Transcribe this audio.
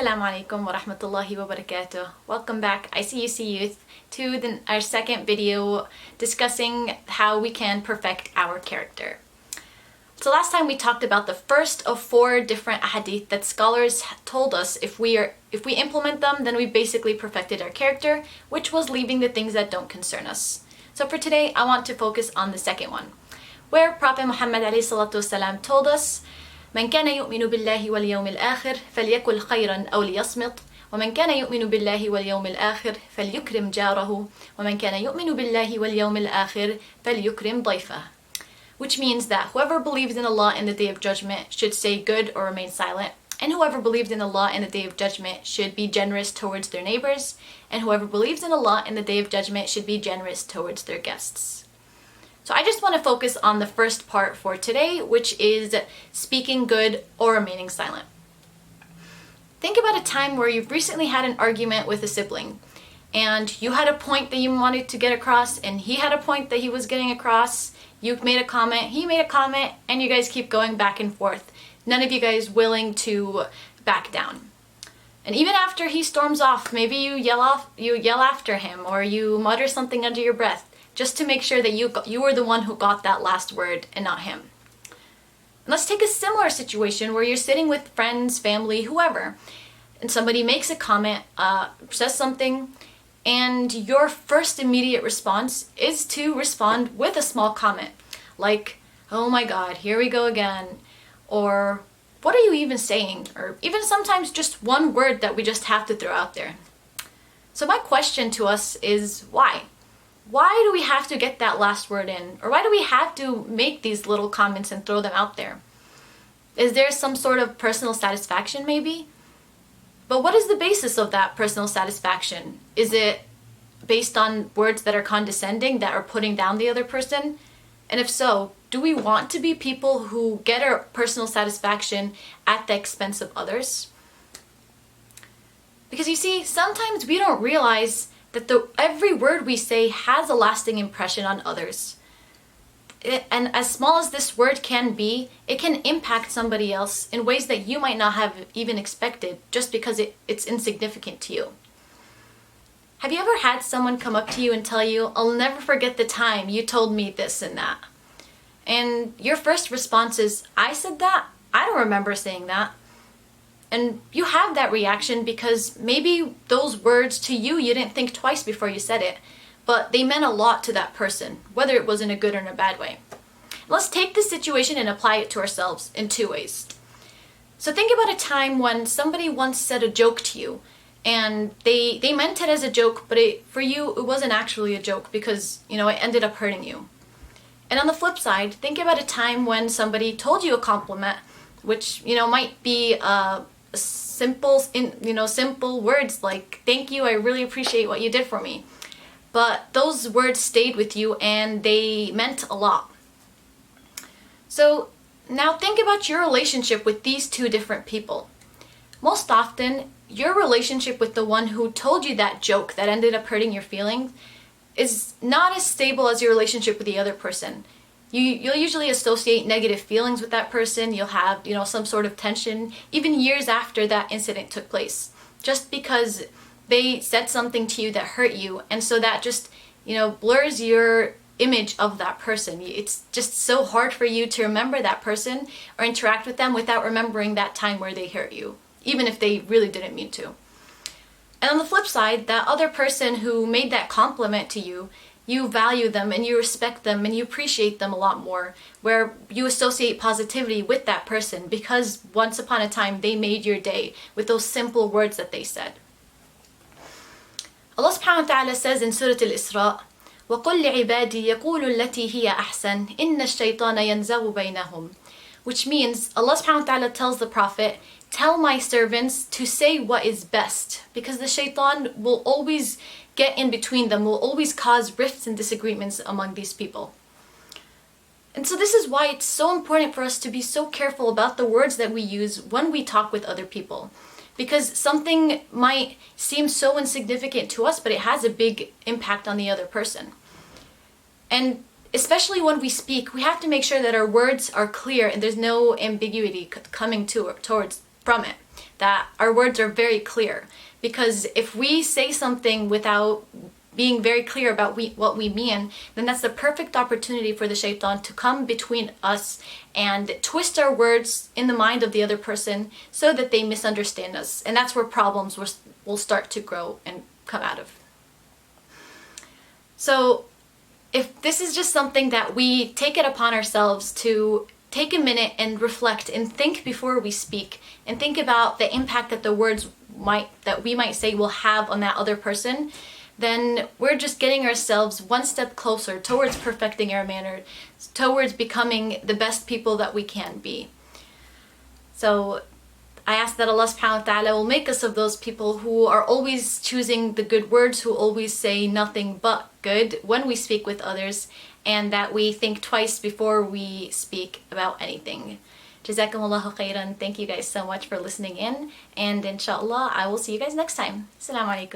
Assalamu alaikum wa rahmatullahi wa barakatuh. Welcome back, ICUC Youth, to our second video discussing how we can perfect our character. So last time we talked about the first of 4 different ahadith that scholars told us if we implement them, then we basically perfected our character, which was leaving the things that don't concern us. So for today, I want to focus on the second one, where Prophet Muhammad ﷺ told us, من كان يؤمن بالله واليوم الآخر فليقل خيرا أو ليصمت ومن كان يؤمن بالله واليوم الآخر فليكرم جاره ومن كان يؤمن بالله واليوم الآخر فليكرم ضيفه. Which means that whoever believes in Allah and the Day of Judgment should say good or remain silent, and whoever believes in Allah and the Day of Judgment should be generous towards their neighbors, and whoever believes in Allah and the Day of Judgment should be generous towards their guests. So I just want to focus on the first part for today, which is speaking good or remaining silent. Think about a time where you've recently had an argument with a sibling, and you had a point that you wanted to get across, and he had a point that he was getting across. You made a comment, he made a comment, and you guys keep going back and forth. None of you guys willing to back down. And even after he storms off, maybe you yell after him, or you mutter something under your breath, just to make sure that you were the one who got that last word and not him. And let's take a similar situation where you're sitting with friends, family, whoever, and somebody makes a comment, says something, and your first immediate response is to respond with a small comment, like, oh my god, here we go again, or what are you even saying, or even sometimes just one word that we just have to throw out there. So my question to us is, why? Why do we have to get that last word in? Or why do we have to make these little comments and throw them out there? Is there some sort of personal satisfaction maybe? But what is the basis of that personal satisfaction? Is it based on words that are condescending, that are putting down the other person? And if so, do we want to be people who get our personal satisfaction at the expense of others? Because you see, sometimes we don't realize that every word we say has a lasting impression on others. And as small as this word can be, it can impact somebody else in ways that you might not have even expected just because it's insignificant to you. Have you ever had someone come up to you and tell you, I'll never forget the time you told me this and that? And your first response is, I said that? I don't remember saying that. And you have that reaction because maybe those words to you didn't think twice before you said it, but they meant a lot to that person, whether it was in a good or in a bad way. Let's take this situation and apply it to ourselves in 2 ways. So think about a time when somebody once said a joke to you, and they meant it as a joke, but for you it wasn't actually a joke because, it ended up hurting you. And on the flip side, think about a time when somebody told you a compliment, which, might be simple words like, thank you, I really appreciate what you did for me. But those words stayed with you and they meant a lot. So now think about your relationship with these 2 different people. Most often, your relationship with the one who told you that joke that ended up hurting your feelings is not as stable as your relationship with the other person. You'll usually associate negative feelings with that person. You'll have, some sort of tension, even years after that incident took place, just because they said something to you that hurt you. And so that just, blurs your image of that person. It's just so hard for you to remember that person or interact with them without remembering that time where they hurt you, even if they really didn't mean to. And on the flip side, that other person who made that compliment to you, you value them and you respect them and you appreciate them a lot more, where you associate positivity with that person because once upon a time they made your day with those simple words that they said. Allah subhanahu wa ta'ala says in Surah Al-Isra, وَقُلْ لِعِبَادِي يَقُولُ الَّتِي هِيَ أَحْسَنُ إِنَّ الشَّيْطَانَ يَنْزَغُ بَيْنَهُمْ. Which means Allah subhanahu wa ta'ala tells the Prophet, tell my servants to say what is best, because the shaitan will always get in between them, will always cause rifts and disagreements among these people. And so this is why it's so important for us to be so careful about the words that we use when we talk with other people. Because something might seem so insignificant to us, but it has a big impact on the other person. And especially when we speak, we have to make sure that our words are clear and there's no ambiguity coming from it. that our words are very clear. Because if we say something without being very clear about what we mean, then that's the perfect opportunity for the shaitan to come between us and twist our words in the mind of the other person so that they misunderstand us. And that's where problems will start to grow and come out of. So if this is just something that we take it upon ourselves to take a minute and reflect and think before we speak, and think about the impact that the words that we might say will have on that other person, then we're just getting ourselves one step closer towards perfecting our manner, towards becoming the best people that we can be. So I ask that Allah subhanahu wa ta'ala will make us of those people who are always choosing the good words, who always say nothing but good when we speak with others, and that we think twice before we speak about anything. Jazakumullahu khairan. Thank you guys so much for listening in, and inshallah I will see you guys next time. Assalamu alaikum.